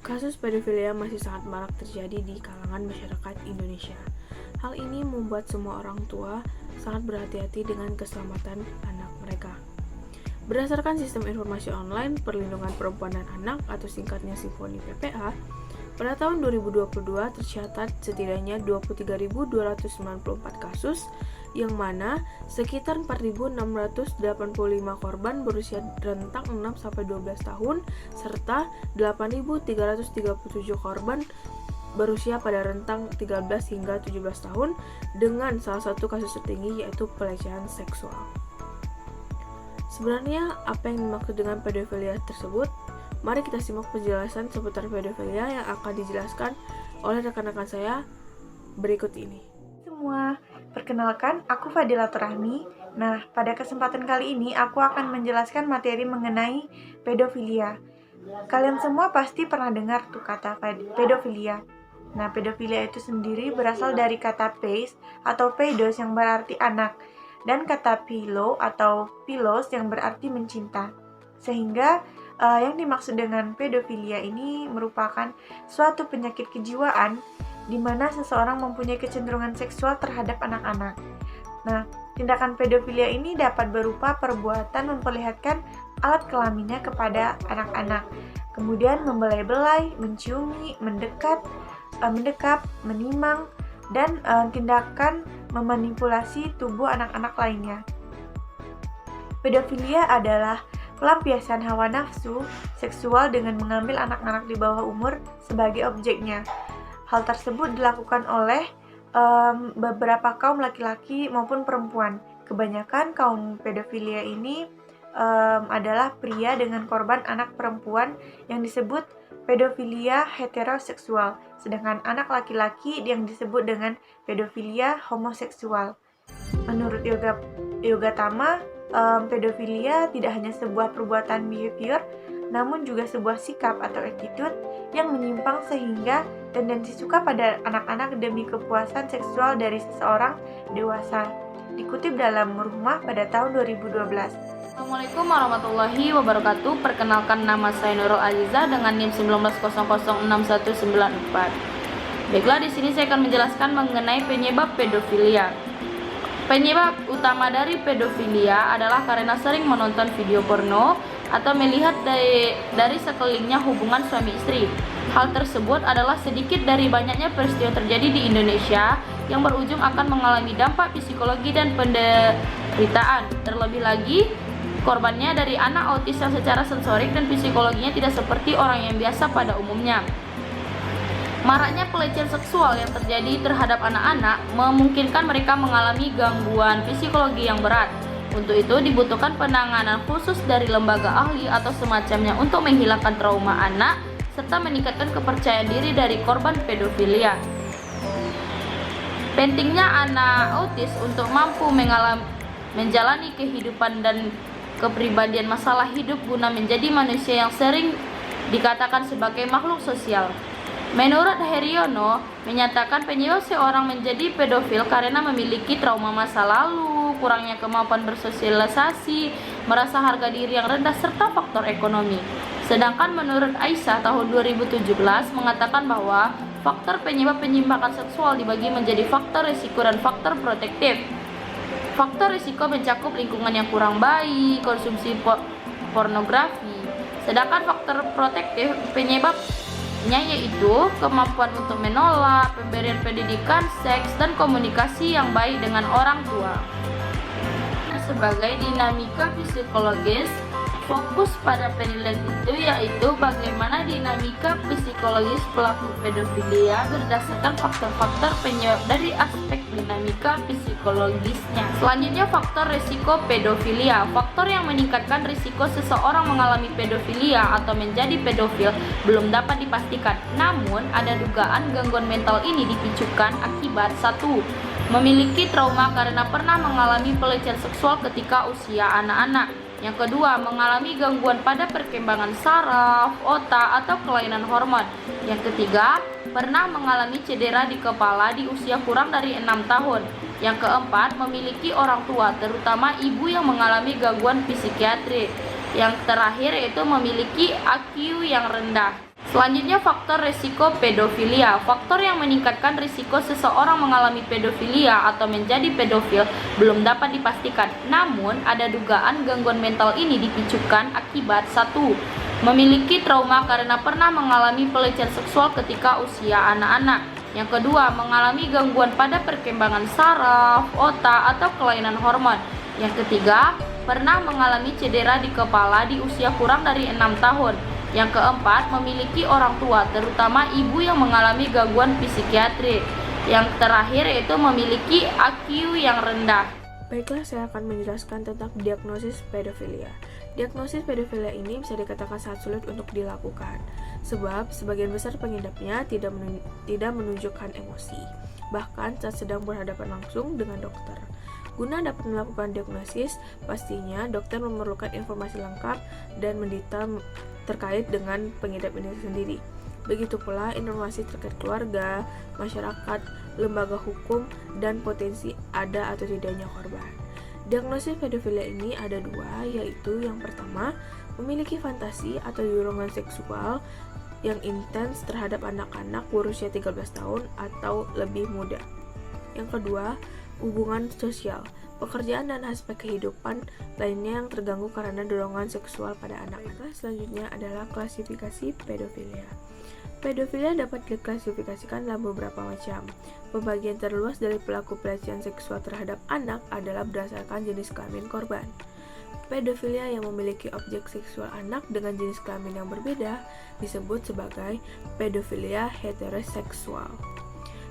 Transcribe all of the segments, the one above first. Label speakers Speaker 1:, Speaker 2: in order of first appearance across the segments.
Speaker 1: Kasus pedofilia masih sangat marak terjadi di kalangan masyarakat Indonesia. Hal ini membuat semua orang tua sangat berhati-hati dengan keselamatan anak mereka. Berdasarkan Sistem Informasi Online Perlindungan Perempuan dan Anak atau singkatnya SIMPONI PPA, pada tahun 2022 tercatat setidaknya 23.294 kasus, yang mana sekitar 4.685 korban berusia rentang 6-12 tahun, serta 8.337 korban berusia pada rentang 13 hingga 17 tahun, dengan salah satu kasus tertinggi yaitu pelecehan seksual. Sebenarnya apa yang dimaksud dengan pedofilia tersebut? Mari kita simak penjelasan seputar pedofilia yang akan dijelaskan oleh rekan-rekan saya berikut ini.
Speaker 2: Semua, perkenalkan aku Fadila Rahmi. Nah, pada kesempatan kali ini aku akan menjelaskan materi mengenai pedofilia. Kalian semua pasti pernah dengar tuh kata pedofilia. Nah, pedofilia itu sendiri berasal dari kata peis atau peidos yang berarti anak, dan kata philo atau philos yang berarti mencinta. Sehingga yang dimaksud dengan pedofilia ini merupakan suatu penyakit kejiwaan di mana seseorang mempunyai kecenderungan seksual terhadap anak-anak. Nah, tindakan pedofilia ini dapat berupa perbuatan memperlihatkan alat kelaminnya kepada anak-anak, kemudian membelai-belai, menciumi, mendekap, menimang, dan tindakan memanipulasi tubuh anak-anak lainnya. Pedofilia adalah pelampiasan hawa nafsu seksual dengan mengambil anak-anak di bawah umur sebagai objeknya. Hal tersebut dilakukan oleh beberapa kaum laki-laki maupun perempuan. Kebanyakan kaum pedofilia ini adalah pria dengan korban anak perempuan yang disebut pedofilia heteroseksual, sedangkan anak laki-laki yang disebut dengan pedofilia homoseksual. Menurut Yoga Tama, pedofilia tidak hanya sebuah perbuatan behavior, namun juga sebuah sikap atau attitude yang menyimpang sehingga tendensi suka pada anak-anak demi kepuasan seksual dari seseorang dewasa. Dikutip dalam Rumah pada tahun 2012.
Speaker 3: Assalamualaikum warahmatullahi wabarakatuh. Perkenalkan, nama saya Nurul Aziza dengan NIM 19006194. Baiklah, di sini saya akan menjelaskan mengenai penyebab pedofilia. Penyebab utama dari pedofilia adalah karena sering menonton video porno atau melihat dari sekelilingnya hubungan suami istri. Hal tersebut adalah sedikit dari banyaknya peristiwa terjadi di Indonesia yang berujung akan mengalami dampak psikologi dan penderitaan. Terlebih lagi, korbannya dari anak autis yang secara sensorik dan psikologinya tidak seperti orang yang biasa pada umumnya. Maraknya pelecehan seksual yang terjadi terhadap anak-anak memungkinkan mereka mengalami gangguan psikologi yang berat. Untuk itu dibutuhkan penanganan khusus dari lembaga ahli atau semacamnya untuk menghilangkan trauma anak serta meningkatkan kepercayaan diri dari korban pedofilia. Pentingnya anak autis untuk mampu menjalani kehidupan dan kepribadian masalah hidup guna menjadi manusia yang sering dikatakan sebagai makhluk sosial. Menurut Heriono, menyatakan penyebab seorang menjadi pedofil karena memiliki trauma masa lalu, kurangnya kemampuan bersosialisasi, merasa harga diri yang rendah, serta faktor ekonomi. Sedangkan menurut Aisyah tahun 2017 mengatakan bahwa faktor penyebab penyimpangan seksual dibagi menjadi faktor risiko dan faktor protektif. Faktor risiko mencakup lingkungan yang kurang baik, konsumsi pornografi. Sedangkan faktor protektif penyebabnya yaitu kemampuan untuk menolak, pemberian pendidikan seks, dan komunikasi yang baik dengan orang tua. Sebagai dinamika psikologis, fokus pada penilaian itu yaitu bagaimana dinamika psikologis pelaku pedofilia berdasarkan faktor-faktor penyebab dari aspek dinamika psikologisnya. Selanjutnya, faktor risiko pedofilia. Faktor yang meningkatkan risiko seseorang mengalami pedofilia atau menjadi pedofil belum dapat dipastikan. Namun, ada dugaan gangguan mental ini dipicukan akibat 1. Memiliki trauma karena pernah mengalami pelecehan seksual ketika usia anak-anak. Yang kedua, mengalami gangguan pada perkembangan saraf, otak, atau kelainan hormon. Yang ketiga, pernah mengalami cedera di kepala di usia kurang dari 6 tahun. Yang keempat, memiliki orang tua, terutama ibu yang mengalami gangguan psikiatri. Yang terakhir yaitu memiliki IQ yang rendah. Selanjutnya, faktor risiko pedofilia. Faktor yang meningkatkan risiko seseorang mengalami pedofilia atau menjadi pedofil belum dapat dipastikan. Namun, ada dugaan gangguan mental ini dipicukan akibat 1. Memiliki trauma karena pernah mengalami pelecehan seksual ketika usia anak-anak. Yang kedua, mengalami gangguan pada perkembangan saraf, otak, atau kelainan hormon. Yang ketiga, pernah mengalami cedera di kepala di usia kurang dari 6 tahun. Yang keempat, memiliki orang tua, terutama ibu yang mengalami gangguan psikiatri. Yang terakhir yaitu memiliki IQ yang rendah.
Speaker 1: Baiklah, saya akan menjelaskan tentang diagnosis pedofilia. Diagnosis pedofilia ini bisa dikatakan sangat sulit untuk dilakukan, sebab sebagian besar pengidapnya tidak menunjukkan emosi, bahkan saat sedang berhadapan langsung dengan dokter. Guna dapat melakukan diagnosis, pastinya dokter memerlukan informasi lengkap dan mendetail terkait dengan pengidap ini sendiri. Begitu pula informasi terkait keluarga, masyarakat, lembaga hukum, dan potensi ada atau tidaknya korban. Diagnosis pedofilia ini ada 2, yaitu yang pertama, memiliki fantasi atau dorongan seksual yang intens terhadap anak-anak berusia 13 tahun atau lebih muda. Yang kedua, hubungan sosial, pekerjaan dan aspek kehidupan lainnya yang terganggu karena dorongan seksual pada anak. Selanjutnya adalah klasifikasi pedofilia. Pedofilia dapat diklasifikasikan dalam beberapa macam. Pembagian terluas dari pelaku pelecehan seksual terhadap anak adalah berdasarkan jenis kelamin korban. Pedofilia yang memiliki objek seksual anak dengan jenis kelamin yang berbeda disebut sebagai pedofilia heteroseksual.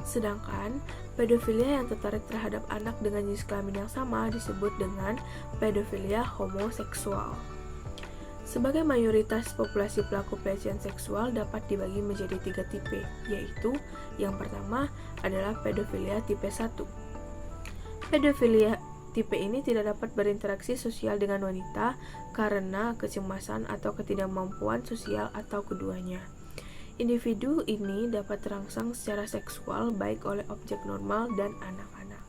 Speaker 1: Sedangkan pedofilia yang tertarik terhadap anak dengan jenis kelamin yang sama disebut dengan pedofilia homoseksual. Sebagai mayoritas populasi pelaku pelecehan seksual dapat dibagi menjadi 3 tipe, yaitu yang pertama adalah pedofilia tipe 1. Pedofilia tipe ini tidak dapat berinteraksi sosial dengan wanita karena kecemasan atau ketidakmampuan sosial atau keduanya. Individu ini dapat terangsang secara seksual baik oleh objek normal dan anak-anak.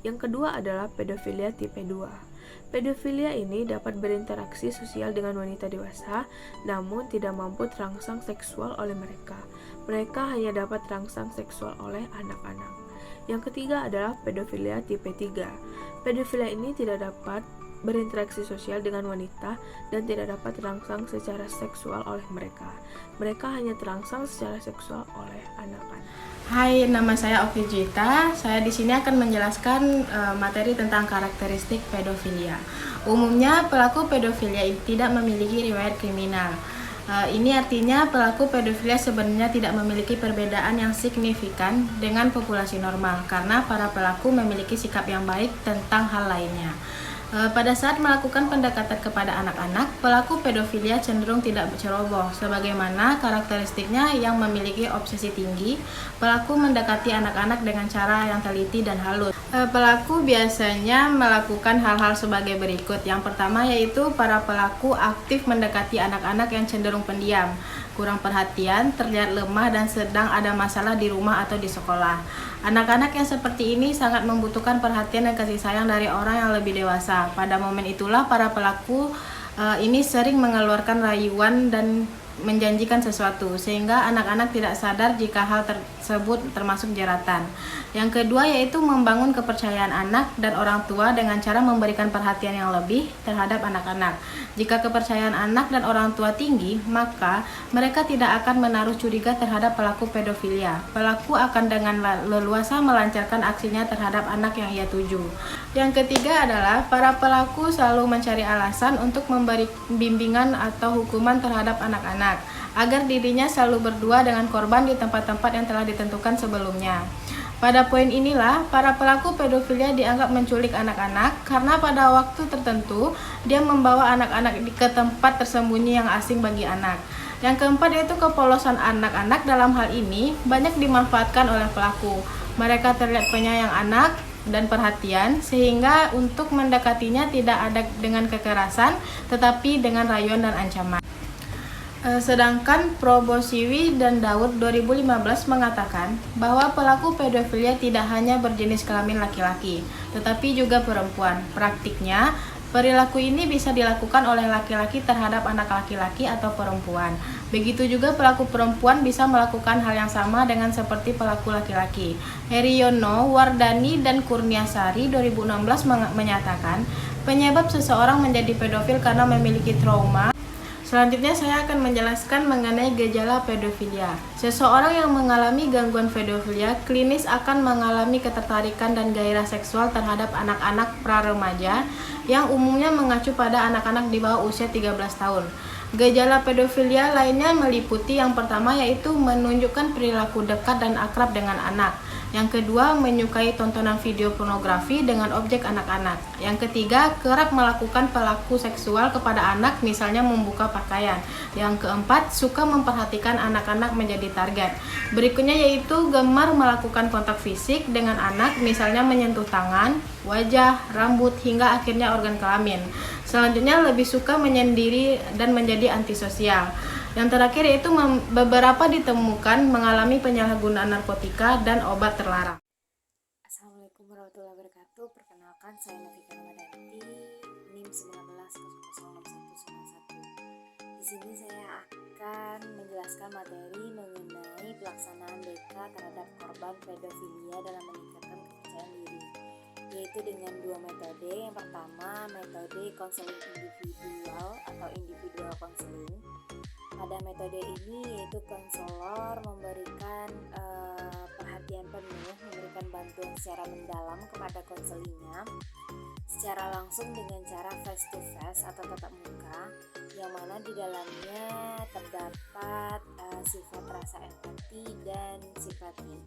Speaker 1: Yang kedua adalah pedofilia tipe 2. Pedofilia ini dapat berinteraksi sosial dengan wanita dewasa, namun tidak mampu terangsang seksual oleh mereka. Mereka hanya dapat terangsang seksual oleh anak-anak. Yang ketiga adalah pedofilia tipe 3. Pedofilia ini tidak dapat berinteraksi sosial dengan wanita dan tidak dapat terangsang secara seksual oleh mereka. Mereka hanya terangsang secara seksual oleh anak-anak.
Speaker 4: Hai, nama saya Ovi Juita. Saya di sini akan menjelaskan materi tentang karakteristik pedofilia. Umumnya pelaku pedofilia tidak memiliki riwayat kriminal. Ini artinya pelaku pedofilia sebenarnya tidak memiliki perbedaan yang signifikan dengan populasi normal karena para pelaku memiliki sikap yang baik tentang hal lainnya. Pada saat melakukan pendekatan kepada anak-anak, pelaku pedofilia cenderung tidak ceroboh, sebagaimana karakteristiknya yang memiliki obsesi tinggi. Pelaku mendekati anak-anak dengan cara yang teliti dan halus. Pelaku biasanya melakukan hal-hal sebagai berikut. Yang pertama yaitu para pelaku aktif mendekati anak-anak yang cenderung pendiam, kurang perhatian, terlihat lemah, dan sedang ada masalah di rumah atau di sekolah. Anak-anak yang seperti ini sangat membutuhkan perhatian dan kasih sayang dari orang yang lebih dewasa. Pada momen itulah para pelaku ini sering mengeluarkan rayuan dan menjanjikan sesuatu, sehingga anak-anak tidak sadar jika hal tersebut termasuk jeratan. Yang kedua yaitu membangun kepercayaan anak dan orang tua dengan cara memberikan perhatian yang lebih terhadap anak-anak. Jika kepercayaan anak dan orang tua tinggi, maka mereka tidak akan menaruh curiga terhadap pelaku pedofilia. Pelaku akan dengan leluasa melancarkan aksinya terhadap anak yang ia tuju. Yang ketiga adalah para pelaku selalu mencari alasan untuk memberi bimbingan atau hukuman terhadap anak-anak, agar dirinya selalu berdua dengan korban di tempat-tempat yang telah ditentukan sebelumnya. Pada poin inilah, para pelaku pedofilia dianggap menculik anak-anak karena pada waktu tertentu dia membawa anak-anak ke tempat tersembunyi yang asing bagi anak. Yang keempat yaitu kepolosan anak-anak dalam hal ini banyak dimanfaatkan oleh pelaku. Mereka terlihat penyayang anak dan perhatian, sehingga untuk mendekatinya tidak ada dengan kekerasan, tetapi dengan rayuan dan ancaman. Sedangkan Probosiwi dan Daud 2015 mengatakan bahwa pelaku pedofilia tidak hanya berjenis kelamin laki-laki, tetapi juga perempuan. Praktiknya, Perilaku ini bisa dilakukan oleh laki-laki terhadap anak laki-laki atau perempuan. Begitu juga pelaku perempuan bisa melakukan hal yang sama dengan seperti pelaku laki-laki. Heriono, Wardani, dan Kurniasari 2016 menyatakan penyebab seseorang menjadi pedofil karena memiliki trauma. Selanjutnya saya akan menjelaskan mengenai gejala pedofilia. Seseorang yang mengalami gangguan pedofilia klinis akan mengalami ketertarikan dan gairah seksual terhadap anak-anak pra-remaja yang umumnya mengacu pada anak-anak di bawah usia 13 tahun. Gejala pedofilia lainnya meliputi yang pertama yaitu menunjukkan perilaku dekat dan akrab dengan anak. Yang kedua, menyukai tontonan video pornografi dengan objek anak-anak. Yang ketiga, kerap melakukan perilaku seksual kepada anak, misalnya membuka pakaian. Yang keempat, suka memperhatikan anak-anak menjadi target. Berikutnya yaitu gemar melakukan kontak fisik dengan anak, misalnya menyentuh tangan, wajah, rambut, hingga akhirnya organ kelamin. Selanjutnya, lebih suka menyendiri dan menjadi antisosial. Yang terakhir yaitu beberapa ditemukan mengalami penyalahgunaan narkotika dan obat terlarang.
Speaker 5: Assalamualaikum warahmatullahi wabarakatuh. Perkenalkan, saya Novika Ramadhanti, NIM 19006191. Di sini saya akan menjelaskan materi mengenai pelaksanaan BK terhadap korban pedofilia dalam meningkatkan kepercayaan diri, yaitu dengan dua metode. Yang pertama, metode konseling individual atau individual konseling. Pada metode ini yaitu konselor memberikan perhatian penuh, memberikan bantuan secara mendalam kepada konselingnya secara langsung dengan cara face to face atau tatap muka, yang mana di dalamnya terdapat sifat rasa empati dan simpati.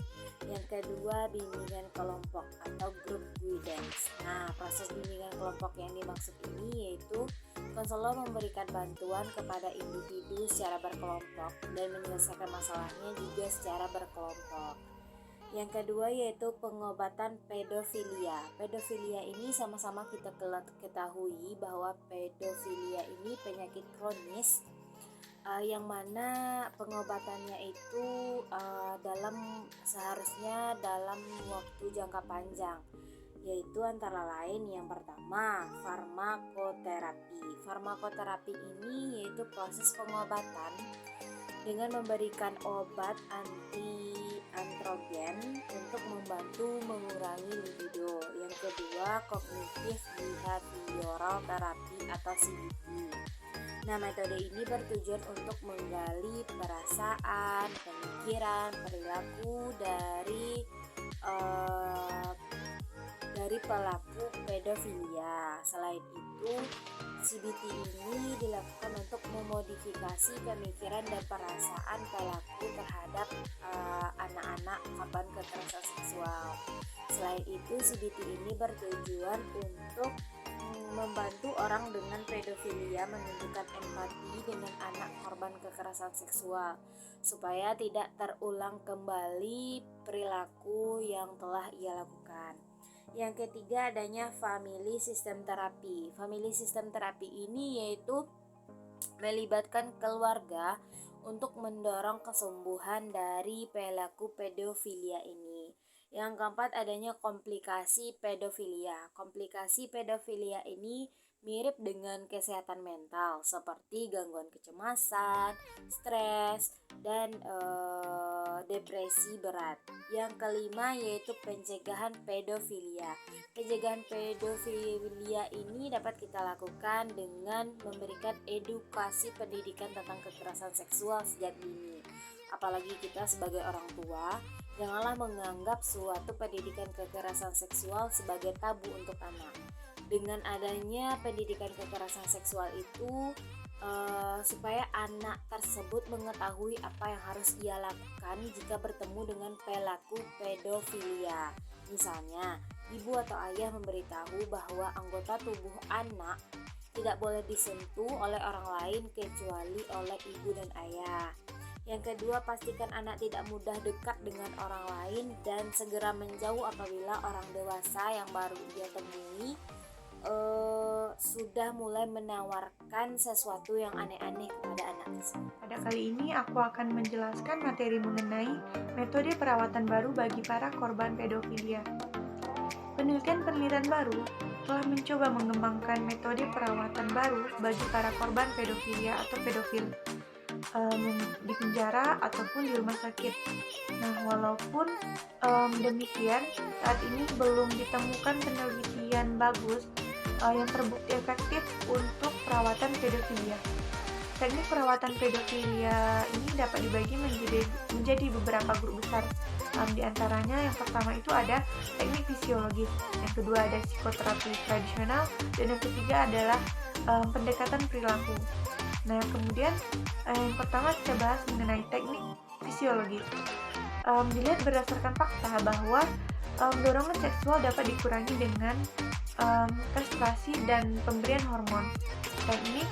Speaker 5: Yang kedua, bimbingan kelompok atau group guidance. Nah, proses bimbingan kelompok yang dimaksud ini yaitu konselor memberikan bantuan kepada individu secara berkelompok dan menyelesaikan masalahnya juga secara berkelompok. Yang kedua yaitu pengobatan pedofilia. Pedofilia ini sama-sama kita ketahui bahwa pedofilia ini penyakit kronis yang mana pengobatannya itu seharusnya dalam waktu jangka panjang, yaitu antara lain yang pertama farmakoterapi. Farmakoterapi ini yaitu proses pengobatan dengan memberikan obat anti-androgen untuk membantu mengurangi libido. Yang kedua, kognitif behavioral therapy atau CBT. Nah, metode ini bertujuan untuk menggali perasaan, pemikiran, perilaku dari pelaku pedofilia. Selain itu, CBT ini dilakukan untuk memodifikasi pemikiran dan perasaan pelaku terhadap anak-anak korban kekerasan seksual. Selain itu, CBT ini bertujuan untuk membantu orang dengan pedofilia menunjukkan empati dengan anak korban kekerasan seksual supaya tidak terulang kembali perilaku yang telah ia lakukan. Yang ketiga, adanya family system therapy. Family system therapy ini yaitu melibatkan keluarga untuk mendorong kesembuhan dari perilaku pedofilia ini. Yang keempat, adanya komplikasi pedofilia. Komplikasi pedofilia ini mirip dengan kesehatan mental seperti gangguan kecemasan, stres, dan depresi berat. Yang kelima yaitu pencegahan pedofilia. Pencegahan pedofilia ini dapat kita lakukan dengan memberikan edukasi pendidikan tentang kekerasan seksual sejak dini. Apalagi kita sebagai orang tua, janganlah menganggap suatu pendidikan kekerasan seksual sebagai tabu untuk anak. Dengan adanya pendidikan kekerasan seksual itu, supaya anak tersebut mengetahui apa yang harus ia lakukan jika bertemu dengan pelaku pedofilia. Misalnya, ibu atau ayah memberitahu bahwa anggota tubuh anak tidak boleh disentuh oleh orang lain kecuali oleh ibu dan ayah. Yang kedua, pastikan anak tidak mudah dekat dengan orang lain dan segera menjauh apabila orang dewasa yang baru dia temui sudah mulai menawarkan sesuatu yang aneh-aneh kepada anak tersebut.
Speaker 2: Pada kali ini aku akan menjelaskan materi mengenai metode perawatan baru bagi para korban pedofilia. Penelitian baru telah mencoba mengembangkan metode perawatan baru bagi para korban pedofilia atau pedofil di penjara ataupun di rumah sakit. Nah, walaupun demikian, saat ini belum ditemukan penelitian bagus yang terbukti efektif untuk perawatan pedofilia. Teknik perawatan pedofilia ini dapat dibagi menjadi beberapa grup besar. Di antaranya yang pertama itu ada teknik fisiologis, yang kedua ada psikoterapi tradisional, dan yang ketiga adalah pendekatan perilaku. Nah, kemudian yang pertama kita bahas mengenai teknik fisiologis. Dilihat berdasarkan fakta bahwa dorongan seksual dapat dikurangi dengan kastrasi dan pemberian hormon. Teknik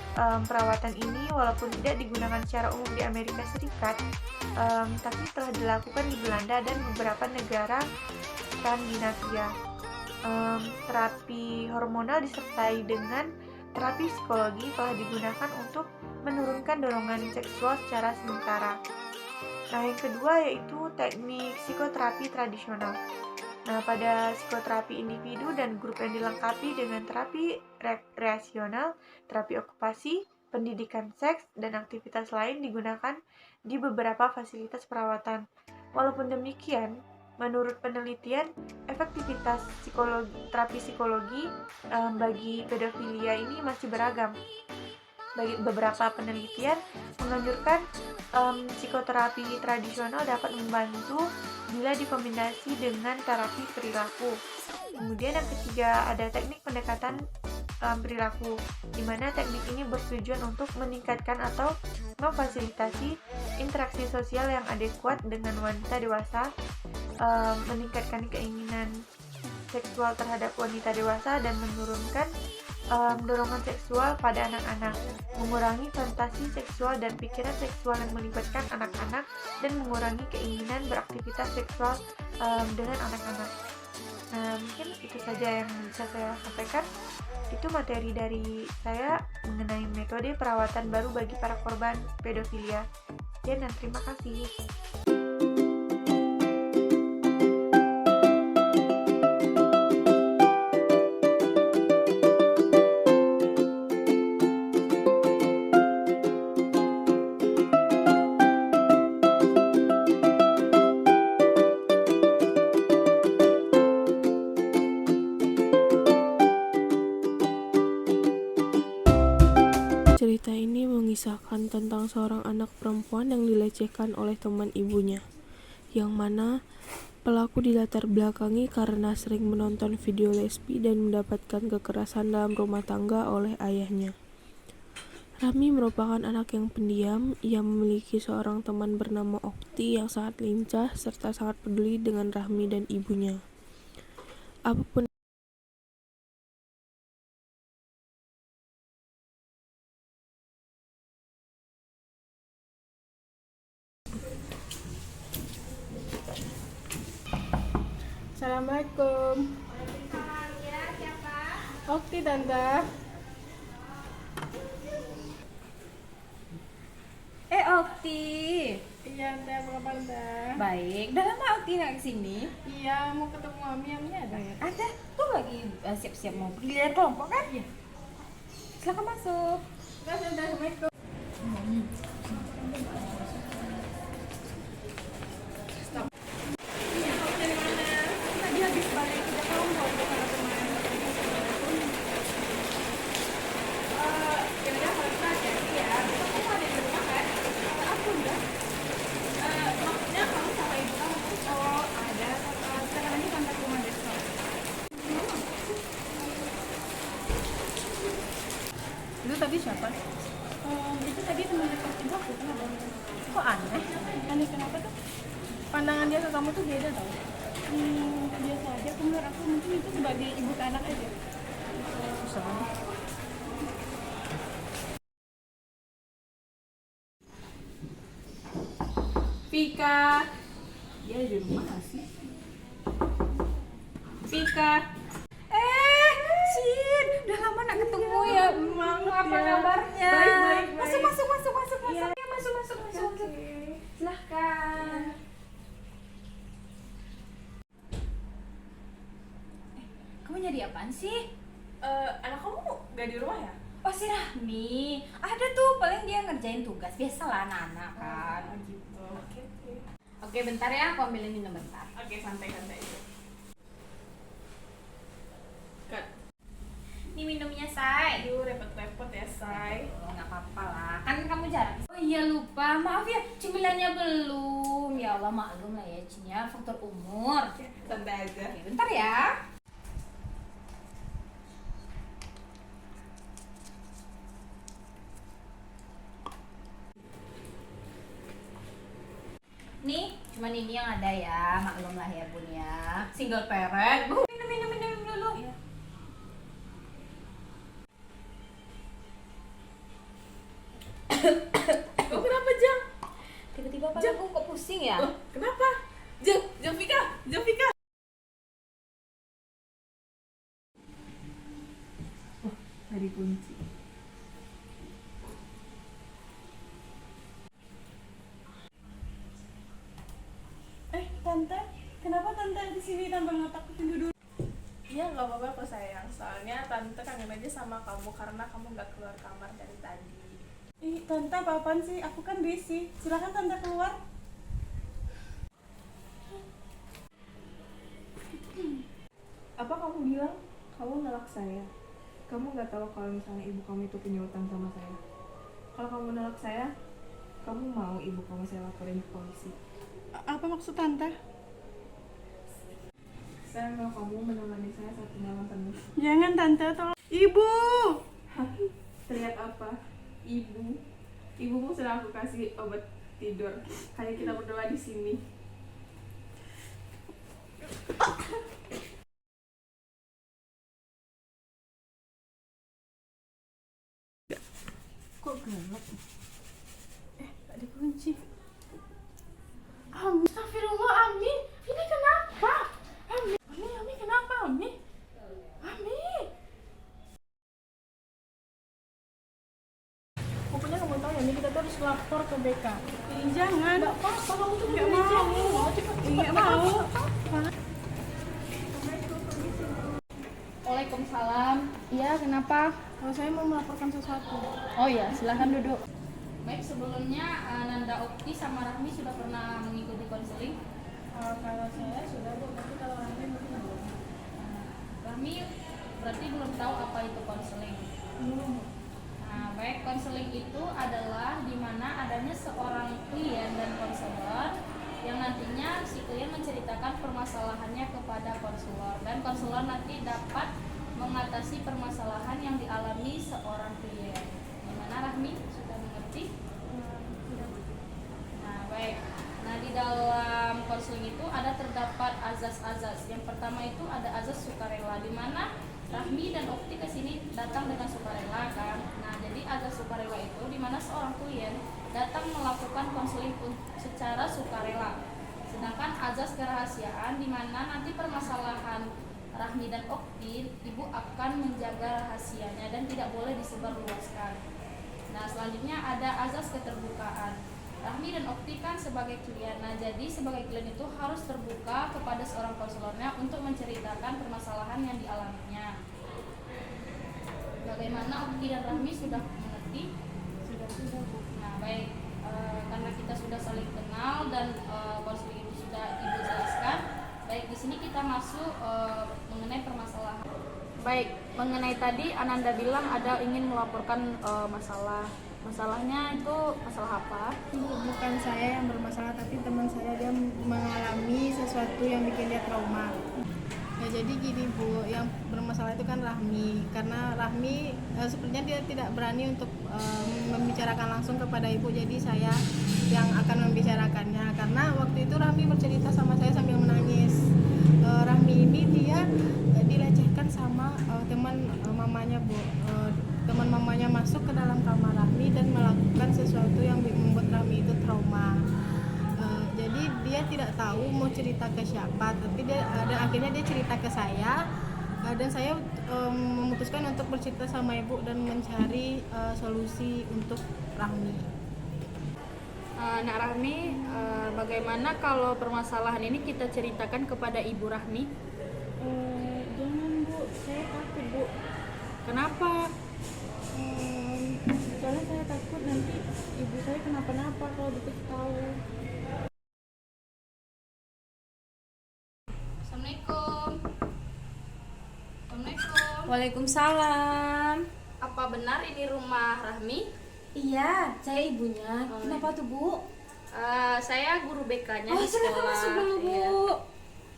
Speaker 2: perawatan ini walaupun tidak digunakan secara umum di Amerika Serikat, tapi telah dilakukan di Belanda dan beberapa negara Skandinavia. Terapi hormonal disertai dengan terapi psikologi telah digunakan untuk menurunkan dorongan seksual secara sementara. Nah, yang kedua yaitu teknik psikoterapi tradisional. Nah, pada psikoterapi individu dan grup yang dilengkapi dengan terapi rekreasional, terapi okupasi, pendidikan seks, dan aktivitas lain digunakan di beberapa fasilitas perawatan. Walaupun demikian, menurut penelitian, efektivitas terapi psikologi bagi pedofilia ini masih beragam. Bagi beberapa penelitian menganjurkan psikoterapi tradisional dapat membantu bila dikombinasi dengan terapi perilaku. Kemudian yang ketiga ada teknik pendekatan perilaku, di mana teknik ini bertujuan untuk meningkatkan atau memfasilitasi interaksi sosial yang adekuat dengan wanita dewasa, meningkatkan keinginan seksual terhadap wanita dewasa dan menurunkan dorongan seksual pada anak-anak, mengurangi fantasi seksual dan pikiran seksual yang melibatkan anak-anak, dan mengurangi keinginan beraktivitas seksual dengan anak-anak. Nah, mungkin itu saja yang bisa saya sampaikan. Itu materi dari saya mengenai metode perawatan baru bagi para korban pedofilia. Dan terima kasih.
Speaker 1: Cerita ini mengisahkan tentang seorang anak perempuan yang dilecehkan oleh teman ibunya, yang mana pelaku dilatar belakangi karena sering menonton video lesbi dan mendapatkan kekerasan dalam rumah tangga oleh ayahnya. Rami merupakan anak yang pendiam. Ia memiliki seorang teman bernama Okti yang sangat lincah serta sangat peduli dengan Rami dan ibunya. Apapun
Speaker 4: Assalamualaikum. Okti tante.
Speaker 6: Okti.
Speaker 4: Iya tante, apa kabar tante?
Speaker 6: Baik. Udah lama Okti nggak kesini?
Speaker 4: Iya, mau ketemu Mami ada ya?
Speaker 6: Ada. Tuh lagi siap-siap mau pergi lihat kelompok kan?
Speaker 4: Iya.
Speaker 6: Silakan masuk.
Speaker 4: Assalamualaikum.
Speaker 6: Tadi habis balik ke kelompok sama teman. Ya udah kalau kita hati-hati ya. Kamu ada di rumah kan? Aku udah. Maksudnya kamu sama ibu kamu? Oh ada. Sekarang ini kontak rumah besok.
Speaker 4: Itu tadi siapa?
Speaker 6: Itu tadi teman dekat ibu aku kenapa?
Speaker 4: Kok aneh?
Speaker 6: Aneh kenapa tuh?
Speaker 4: Pandangan dia ke kamu tuh beda tau.
Speaker 6: Biasa aja. Menurut aku mungkin itu sebagai ibu ke anak aja. Vika, dia di rumah nggak sih? Vika, Sin, udah lama nggak ketemu ya. Apa kabarnya?
Speaker 2: Baik.
Speaker 6: Masuk. Ya, masuk. Silahkan. Kamu nyari apaan sih?
Speaker 1: Anak kamu gak di rumah ya?
Speaker 7: Oh si Rahmi, ada tuh paling dia ngerjain tugas. Biasalah anak-anak kan.
Speaker 1: Oh gitu. Oke.
Speaker 7: Oke bentar ya, aku ambilin minum bentar.
Speaker 1: Oke, santai-santai aja. Kat.
Speaker 7: Ini minumnya, Say.
Speaker 1: Aduh, repot-repot ya, Say.
Speaker 7: Oh, nggak apa-apa lah, kan kamu jarang. Oh iya lupa, maaf ya, cemilannya belum. Ya Allah maklum lah ya, Cin ya, faktor umur.
Speaker 1: Santai aja.
Speaker 7: Oke, bentar ya. Nih, cuman ini yang ada ya, maklum lah ya bun ya. Single parent. Bu, minum dulu. Iya.
Speaker 1: Oh, kenapa, Jang?
Speaker 7: Tiba-tiba palaku kok pusing ya?
Speaker 1: Oh, kenapa? Jang Vika. Oh, tadi kunci.
Speaker 6: Tante, kenapa tante di sini tanpa ngatakin dulu?
Speaker 1: Iya, nggak apa-apa kok sayang. Soalnya tante kangen aja sama kamu karena kamu nggak keluar kamar dari tadi.
Speaker 6: Ih, tante apa-apaan sih? Aku kan busy. Silakan tante keluar.
Speaker 1: Apa kamu bilang kamu nolak saya? Kamu nggak tahu kalau misalnya ibu kamu itu punya utang sama saya. Kalau kamu nolak saya, kamu mau ibu kamu saya laporin ke polisi.
Speaker 6: Apa maksud tante?
Speaker 1: Saya mau kamu menemani saya 1 malam penuh.
Speaker 6: Jangan tante, tolong. Ibu!
Speaker 1: Hah? Teriak apa? Ibu. Ibumu sudah aku kasih obat tidur. Hanya kita berdoa di sini.
Speaker 6: Kok gelap? Tak dikunci. Ami, astagfirullah Ami. Ini kenapa? Ami kenapa Ami? Ami.
Speaker 1: Pokoknya kamu tahu ya, ini kita tuh harus lapor ke BK.
Speaker 6: Ih, jangan.
Speaker 1: Nggak apa-apa, kamu tuh
Speaker 6: Nggak mau. Nggak mau.
Speaker 3: Waalaikumsalam. Iya, kenapa?
Speaker 6: Kalau saya mau melaporkan sesuatu.
Speaker 3: Oh ya, silahkan duduk. Baik, sebelumnya Nanda Okti sama Rahmi sudah pernah mengikuti konseling.
Speaker 6: Kalau saya sudah Bu, tapi kalau Rahmi mungkin belum.
Speaker 3: Rahmi berarti belum tahu apa itu konseling. Nah, baik, konseling itu adalah di mana adanya seorang klien dan konselor yang nantinya si klien menceritakan permasalahannya kepada konselor dan konselor nanti dapat mengatasi permasalahan yang dialami seorang klien. Gimana Rahmi? Sudah mengerti? Nah, baik. Nah, di dalam konseling itu ada terdapat azas-azas. Yang pertama itu ada azas sukarela, di mana Rahmi dan Okti ke sini datang dengan sukarela kan. Nah, jadi azas sukarela itu di mana seorang klien datang melakukan konseling secara sukarela. Sedangkan azas kerahasiaan di mana nanti permasalahan Rahmi dan Okti, ibu akan menjaga rahasianya dan tidak boleh disebarluaskan. Nah, selanjutnya ada azas keterbukaan. Rahmi dan Okti kan sebagai klien, nah jadi sebagai klien itu harus terbuka kepada seorang konselornya untuk menceritakan permasalahan yang dialaminya. Bagaimana Okti dan Rahmi sudah mengerti? Sudah Bu. Nah, baik, karena kita sudah saling kenal dan konseling itu sudah ibu jelaskan. Baik, di sini kita masuk mengenai permasalahan. Baik, mengenai tadi Ananda bilang ada ingin melaporkan masalah. Masalahnya itu masalah apa?
Speaker 4: Bukan saya yang bermasalah, tapi teman saya dia mengalami sesuatu yang bikin dia trauma. Ya jadi gini Bu, yang bermasalah itu kan Rahmi, karena Rahmi sepertinya dia tidak berani untuk membicarakan langsung kepada ibu, jadi saya yang akan membicarakannya. Karena waktu itu Rahmi bercerita sama saya sambil menangis. Rahmi ini dia dilecehkan sama teman mamanya Bu. Teman mamanya masuk ke dalam kamar Rahmi dan melakukan sesuatu yang membuat Rahmi itu trauma. Jadi dia tidak tahu mau cerita ke siapa, tapi dan akhirnya dia cerita ke saya, dan saya memutuskan untuk bercerita sama ibu dan mencari solusi untuk Rahmi.
Speaker 3: Nak Rahmi, bagaimana kalau permasalahan ini kita ceritakan kepada Ibu Rahmi?
Speaker 6: Jangan Bu, saya takut Bu.
Speaker 4: Kenapa? Soalnya saya takut nanti ibu saya kenapa-napa kalau dikasih tahu.
Speaker 3: Assalamualaikum. Assalamualaikum.
Speaker 7: Waalaikumsalam.
Speaker 3: Apa benar ini rumah Rahmi?
Speaker 7: Iya, saya ibunya. Kenapa tuh, Bu?
Speaker 3: Saya guru BK-nya
Speaker 7: Oh,
Speaker 3: di
Speaker 7: silakan
Speaker 3: sekolah.
Speaker 7: masuk dulu, Bu.
Speaker 3: Iya.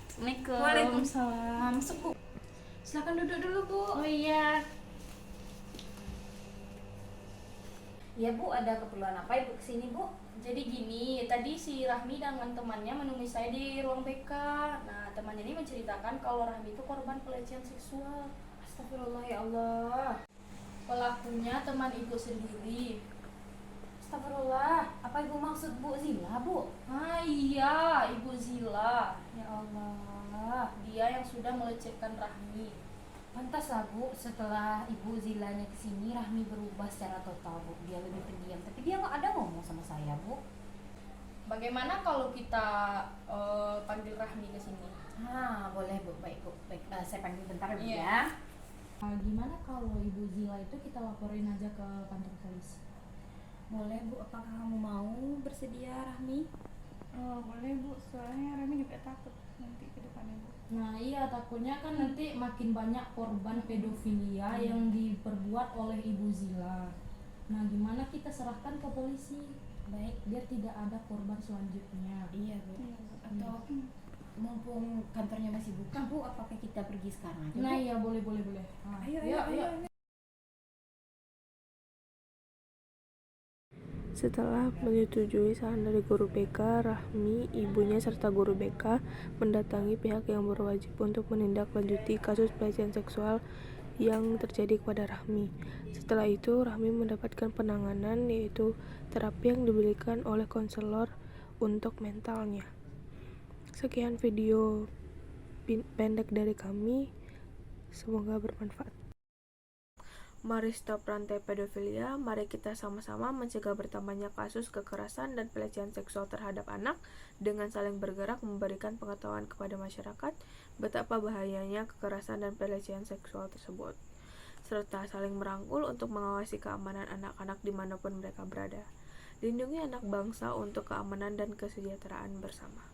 Speaker 3: Assalamualaikum.
Speaker 7: Waalaikumsalam. Masuk, Bu. Silakan duduk dulu, Bu.
Speaker 3: Oh iya.
Speaker 7: Ya, Bu, ada keperluan apa Ibu kesini, Bu?
Speaker 3: Jadi gini, tadi si Rahmi dengan temannya menemui saya di ruang BK. Nah, temannya ini menceritakan kalau Rahmi itu korban pelecehan seksual.
Speaker 7: Astagfirullah, ya Allah.
Speaker 3: Pelakunya teman ibu sendiri.
Speaker 7: Astagfirullah. Apa Ibu maksud Bu Zila, Bu?
Speaker 3: Ah iya, Ibu Zila.
Speaker 7: Ya Allah.
Speaker 3: Dia yang sudah melecehkan Rahmi.
Speaker 7: Pantaslah, Bu, setelah Ibu Zilanya kesini, Rahmi berubah secara total, Bu. Dia lebih pendiam, tapi dia nggak ada ngomong sama saya, Bu.
Speaker 3: Bagaimana kalau kita panggil Rahmi ke sini?
Speaker 7: Boleh, Bu. Baik, Bu. Baik, saya panggil bentar, Bu,
Speaker 3: Iya.
Speaker 7: ya.
Speaker 4: Gimana kalau Ibu Zila itu kita laporin aja ke kantor polisi?
Speaker 7: Boleh, Bu. Apakah kamu mau bersedia, Rahmi?
Speaker 6: Boleh Bu, soalnya Rami juga takut nanti ke depannya Bu.
Speaker 4: Nah iya, takutnya kan nanti makin banyak korban pedofilia yang diperbuat oleh Ibu Zila. Nah gimana kita serahkan ke polisi?
Speaker 7: Baik.
Speaker 4: Biar tidak ada korban selanjutnya.
Speaker 7: Iya, Bu. Atau mumpung kantornya masih buka, Bu, apakah kita pergi sekarang aja, Bu?
Speaker 4: Nah iya, boleh. Ah,
Speaker 7: Ayo.
Speaker 1: Setelah menyetujui saran dari guru BK, Rahmi, ibunya serta guru BK mendatangi pihak yang berwajib untuk menindaklanjuti kasus pelecehan seksual yang terjadi kepada Rahmi. Setelah itu, Rahmi mendapatkan penanganan, yaitu terapi yang diberikan oleh konselor untuk mentalnya. Sekian video pendek dari kami, semoga bermanfaat. Mari stop rantai pedofilia, mari kita sama-sama mencegah bertambahnya kasus kekerasan dan pelecehan seksual terhadap anak dengan saling bergerak memberikan pengetahuan kepada masyarakat betapa bahayanya kekerasan dan pelecehan seksual tersebut, serta saling merangkul untuk mengawasi keamanan anak-anak dimanapun mereka berada. Lindungi anak bangsa untuk keamanan dan kesejahteraan bersama.